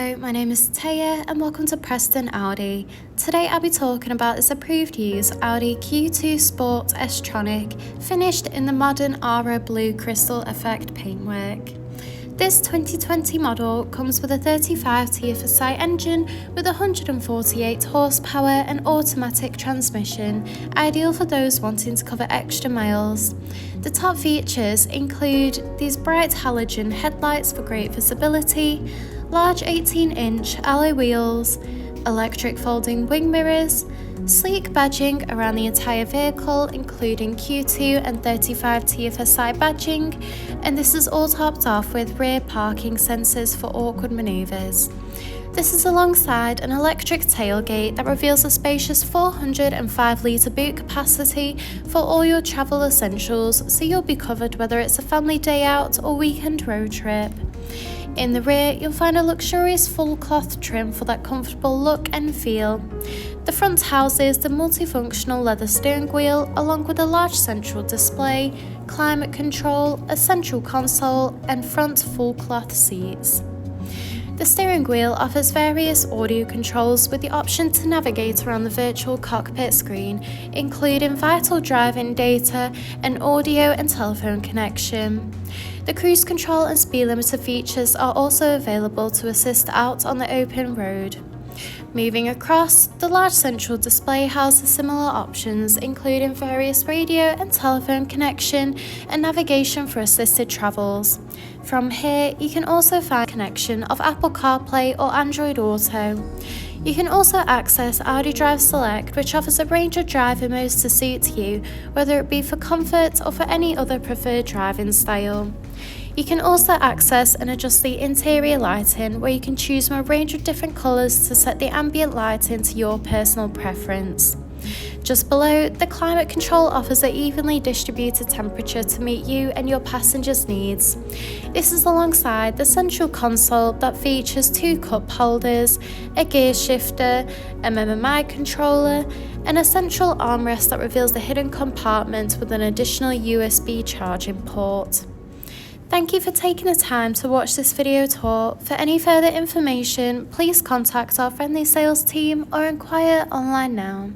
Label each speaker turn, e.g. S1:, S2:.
S1: Hello, my name is Taya and welcome to Preston Audi. Today I'll be talking about this approved use Audi Q2 Sport S-Tronic finished in the modern Ara Blue Crystal Effect paintwork. This 2020 model comes with a 35 TFSI engine with 148 horsepower and automatic transmission, ideal for those wanting to cover extra miles. The top features include these bright halogen headlights for great visibility, large 18-inch alloy wheels, electric folding wing mirrors, sleek badging around the entire vehicle including Q2 and 35 TFSI badging, and this is all topped off with rear parking sensors for awkward manoeuvres. This is alongside an electric tailgate that reveals a spacious 405 litre boot capacity for all your travel essentials, so you'll be covered whether it's a family day out or weekend road trip. In the rear, you'll find a luxurious full cloth trim for that comfortable look and feel. The front houses the multifunctional leather steering wheel along with a large central display, climate control, a central console and front full cloth seats. The steering wheel offers various audio controls with the option to navigate around the virtual cockpit screen, including vital driving data and audio and telephone connection. The cruise control and speed limiter features are also available to assist out on the open road. Moving across, the large central display houses similar options, including various radio and telephone connection and navigation for assisted travels. From here, you can also find connection of Apple CarPlay or Android Auto. You can also access Audi Drive Select, which offers a range of driving modes to suit you, whether it be for comfort or for any other preferred driving style. You can also access and adjust the interior lighting, where you can choose from a range of different colours to set the ambient lighting to your personal preference. Just below, the climate control offers an evenly distributed temperature to meet you and your passengers' needs. This is alongside the central console that features 2 cup holders, a gear shifter, a MMI controller, and a central armrest that reveals the hidden compartment with an additional USB charging port. Thank you for taking the time to watch this video tour. For any further information, please contact our friendly sales team or inquire online now.